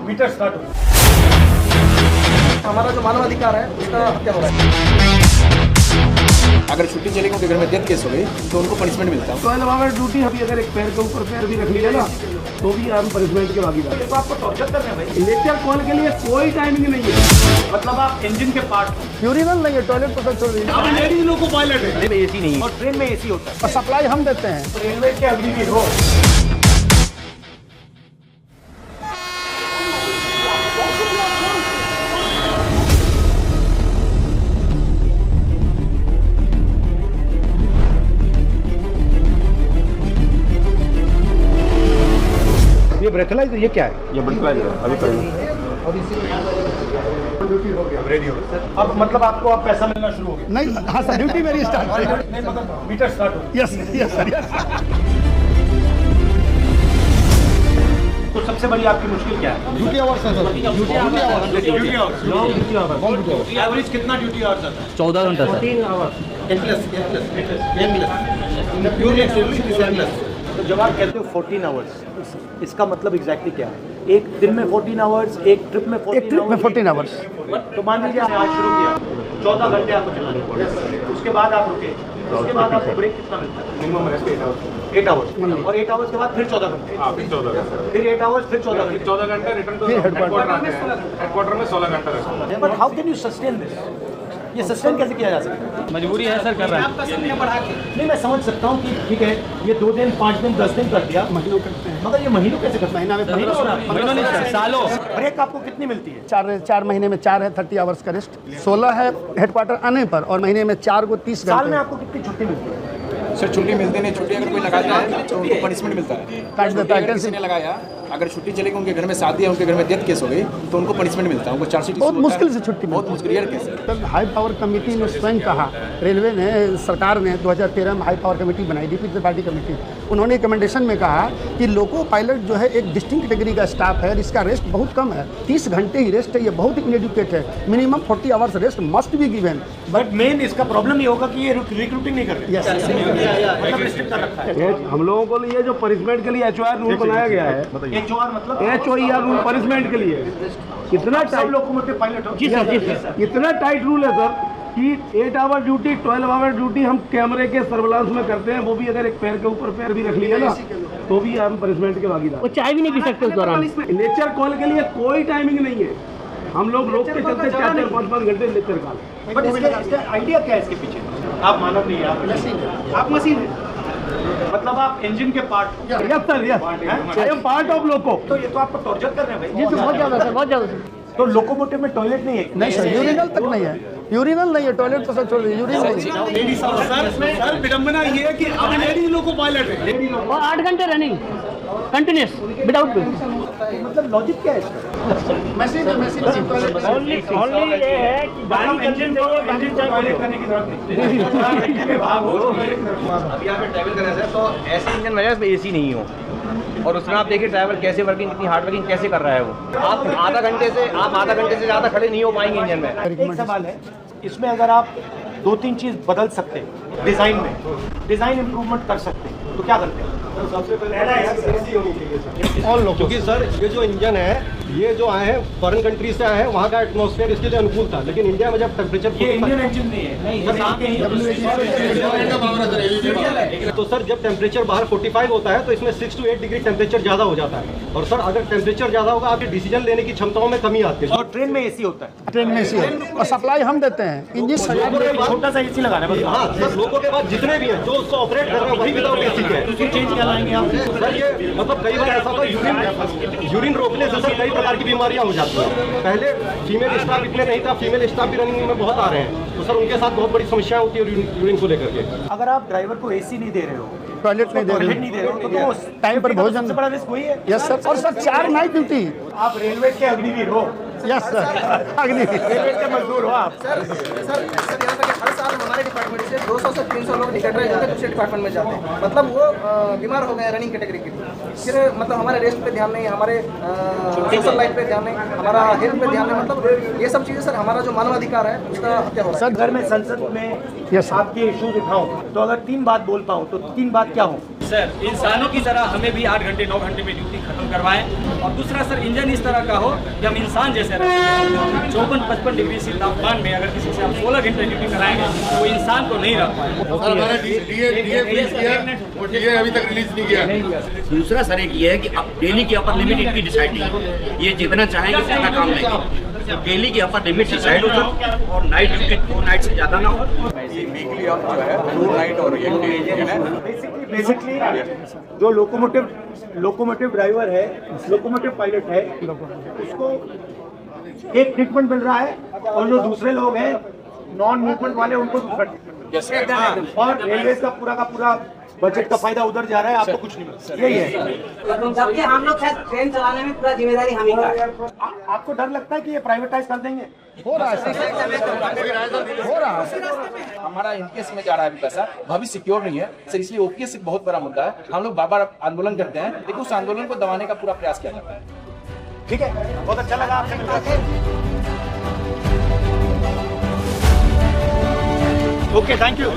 Metre start हो, हमारा जो मानवाधिकार है उसका हत्या हो रहा है। अगर छुट्टी चलेगी उनके घर में डेथ केस हो गई तो उनको पनिशमेंट मिलता है। 12 आवर ड्यूटी अभी अगर एक पैर के ऊपर पैर भी रख लिया ना तो भी हम पनिशमेंट के भागीदार। तो आपको टॉर्चर कर रहे हैं भाई। इलेक्ट्रिक कॉल के लिए कोई टाइमिंग नहीं है। मतलब आप इंजन के पार्ट यूरिनल नहीं है, टॉयलेट पर छोड़ दीजिए। आप लेडीज लोग को पायलट है ट्रेन में एसी नहीं है और ट्रेन में एसी होता है। और सप्लाई हम देते हैं। रेलवे के अग्निवीर हो। ये ब्रेथलाइजर ये क्या है? ये ब्रेथलाइजर अभी करेंगे। अब मतलब आपको अब पैसा मिलना शुरू हो गया। नहीं, हाँ सर, ड्यूटी मेरी स्टार्ट है। नहीं मतलब मीटर स्टार्ट हो। Yes yes sir, yes. तो सबसे बड़ी आपकी मुश्किल क्या है? ड्यूटी आवर्स है सर। ड्यूटी आवर्स एवरेज कितना ड्यूटी आवर्स आता है? 14 घंटा सर। तो जब आप कहते हो 14 आवर्स, इसका मतलब एग्जैक्टली क्या है? एक दिन में 14 आवर्स, एक ट्रिप में 14 एक ट्रिप में 14 आवर्स। तो मान लीजिए आपने आज शुरू किया, 14 घंटे आपको चलाने, उसके बाद आप रुके, उसके बाद आपको ब्रेक कितना मिलता है? Minimum rest 8 hours. 8 आवर्स और 8 आवर्स के बाद फिर 14 घंटे, फिर 8 आवर्स, फिर 14 घंटे, 14 घंटे रिटर्न टू हेडक्वार्टर में 16 घंटा rest. But how can you sustain this? ये सस्टेन कैसे किया जा सकता है? मजबूरी है सर, कर रहा है। नहीं, मैं समझ सकता हूँ कि ठीक है ये 2 दिन 5 दिन 10 दिन कर दिया, महीनों करते हैं, मगर ये महीनों कैसे करते हैं? महीनों महीनों नहीं सर, सालों। ब्रेक आपको कितनी मिलती है? 4 महीने में 4 है 30 आवर्स का रेस्ट, 16 है हेडक्वार्टर आने पर, और महीने में 4 को 30 साल में घंटे आपको कितनी छुट्टी मिलती है? सर छुट्टी मिलती नहीं, छुट्टी अगर कोई लगाता है तो उनको पनिशमेंट मिलता है। काट देता है। किसी ने लगाया, अगर छुट्टी चलेगी उनके घर में शादी है, उनके घर में डेथ केस हो गई तो उनको पनिशमेंट मिलता है। उनको चार्जशीट बहुत मुश्किल से छुट्टी बहुत मिलती मुश्किल रेयर केस है। है। हाई पावर कमेटी ने स्वयं कहा, रेलवे ने, सरकार ने 2013 में हाई पावर कमेटी बनाई, डीपी त्रिपाठी कमेटी। उन्होंने रिकमेंडेशन में कहा कि लोको पायलट जो है एक डिस्टिंक्ट कैटेगरी का स्टाफ है, इसका रेस्ट बहुत कम है, 30 घंटे ही रेस्ट है, ये बहुत इनएडुकेट है। Minimum 40 hours rest must be given. But main इसका प्रॉब्लम ये होगा कि ये रिक्रूटिंग नहीं कर रहे, यस मतलब रिस्ट्रिक्ट कर रखा है। हम लोगों को लिए जो पनिशमेंट के लिए HOR रूल बनाया गया है, HOR मतलब HOR रूल पनिशमेंट के लिए इतना सब टाइट, लोकोमोटिव पायलट हो। इतना टाइट रूल है सर कि 8 आवर ड्यूटी 12 आवर ड्यूटी हम कैमरे के सर्विलांस में करते हैं। वो भी अगर एक पैर के ऊपर पैर भी रख लिया ना तो भी हम पनिशमेंट के भागीदार। वो चाय भी नहीं पी सकते उस दौरान। लेक्चर कॉल के लिए कोई टाइमिंग नहीं है। हम लोग रोक के चलते 4-4 5-5 घंटे लेक्चर कॉल। बट इसका आइडिया क्या है इसके पीछे? आप मानव नहीं है, आप मशीन है, मतलब आप इंजन के part. Yes sir, yes, I am part of loco. तो ये तो आपको टॉर्चर कर रहे हैं भाई। जी सर, बहुत ज़्यादा सर, बहुत ज़्यादा सर। तो लोकोमोटिव में टॉयलेट नहीं है? नहीं सर, यूरिनल तक नहीं है, यूरिनल नहीं है, टॉयलेट तो सर छोड़ दीजिए, यूरिनल नहीं है। सर विडंबना ये है कि अब लेडीज लोग को पायलट है, लेडीज लोग। और 8 घंटे रनिंग कंटिन्यूस विदाउट ब्रेक। मतलब लॉजिक क्या है इसका? मशीन है, मशीन ओनली ये है कि गाड़ी इंजन चाहिए, इंजन टॉयलेट करने की जरूरत नहीं। अभी यहाँ पे ट्रैवल कर रहे हैं तो ऐसे इंजन में इसमें एसी नहीं हो, और उसमें आप देखिए ड्राइवर कैसे वर्किंग, कितनी हार्ड वर्किंग कैसे कर रहा है वो। आप आधा घंटे से ज़्यादा खड़े नहीं हो पाएंगे इंजन में। एक सवाल है, इसमें अगर आप 2-3 चीज बदल सकते हैं, डिजाइन में डिजाइन इंप्रूवमेंट कर सकते हैं, तो क्या करते हैं? सबसे पहले ऑल लोको। क्योंकि सर ये जो इंजन है, ये जो आए हैं फॉरेन कंट्री से आए हैं, वहाँ का एटमॉस्फेयर इसके लिए अनुकूल था, लेकिन इंडिया में जब टेम्परेचर ये इंडियन इंजन नहीं है, तो सर जब टेम्परेचर बाहर 45 होता है तो इसमें 6 to 8 डिग्री टेम्परेचर ज़्यादा हो जाता है। और सर अगर टेम्परेचर ज़्यादा होगा आपके डिसीजन लेने की क्षमताओं में कमी आती है। और ट्रेन में एसी होता है, ट्रेन में से और सप्लाई हम देते हैं। इंजन छोटा सा एसी लगाना है बस। हाँ सर, लोगों के पास जितने भी हैं जो उसको ऑपरेट कर रहे हैं वही विदाउट एसी के हैं। उसको चेंज कराएंगे आप? सर ये मतलब कई बार ऐसा होता है यूरिन रोकने से सर कई प्रकार की बीमारियां हो जाती हैं। पहले फीमेल स्टाफ इतने नहीं था, फीमेल स्टाफ भी रनिंग में बहुत आ रहे हैं, तो सर उनके साथ बहुत बड़ी समस्याएं होती है यूरिन को लेकर के। अगर आप ड्राइवर को एसी नहीं दे रहे हो, टॉयलेट नहीं दे टॉयलेट रहे नहीं दे रहे हो, तो टाइम पर भोजन। सबसे बड़ा रिस्क वही है। यस सर, और सर 4 नाइट ड्यूटी। आप रेलवे के अग्निवीर हो। यस सर, अग्नि रेलवे के मजदूर हो आप। सर यहाँ तक हर साल हमारे डिपार्टमेंट से 200 से 300 लोग निकट रहे जाते हैं, दूसरे डिपार्टमेंट में जाते हैं। मतलब वो बीमार हो गए रनिंग कैटेगरी के लिए। फिर मतलब हमारे रेस्ट पे ध्यान नहीं, हमारे सोशल लाइफ पे ध्यान नहीं, हमारा हेल्थ पे ध्यान नहीं। मतलब ये सब चीज़ें सर हमारा जो मानवाधिकार है उसका हत्या हो रहा है। सर अगर मैं संसद में Yes, sir. आपके इश्यूज उठाऊं तो अगर 3 बात बोल पाऊं तो 3 बात क्या हो? सर इंसानों की तरह हमें भी 8 घंटे 9 घंटे में ड्यूटी खत्म करवाएं। और दूसरा सर इंजन इस तरह का हो कि हम इंसान जैसे रहें। 54-55 डिग्री से तापमान में अगर किसी से आप 16 घंटे ड्यूटी कराएंगे तो वो इंसान को नहीं रख पाएंगे। अभी तक रिलीज नहीं किया। दूसरा सर एक ये है कि अब डेली की अपर लिमिट इनकी डिसाइड नहीं है। ये जितना चाहेंगे उतना काम लेंगे। डेली की अपर लिमिट डिसाइड हो और नाइट ड्यूटी 2 नाइट से ज़्यादा ना हो। वीकली ऑफ जो है 2 नाइट और 1 डे है। बेसिकली जो लोकोमोटिव ड्राइवर है, लोकोमोटिव पायलट है, उसको एक ट्रीटमेंट मिल रहा है और जो दूसरे लोग हैं नॉन मूवमेंट वाले उनको दूसरा ट्रीटमेंट। और रेलवे का पूरा बजट का फायदा उधर जा रहा है, आपको कुछ नहीं मिल रहा। यही है। जबकि हम लोग शायद ट्रेन चलाने में पूरा जिम्मेदारी हम ही का है। आपको डर लगता है कि ये प्राइवेटाइज कर देंगे? हो रहा है सर, हो रहा है। हमारा एनपीएस में जा रहा है अभी पैसा, भविष्य सिक्योर नहीं है सर, इसलिए ओपीएस एक बहुत बड़ा मुद्दा है। हम लोग बार बार आंदोलन करते हैं, लेकिन उस आंदोलन को दबाने का पूरा प्रयास किया जाता है। ठीक है, बहुत अच्छा लगा आपसे मिलकर। Okay, thank you.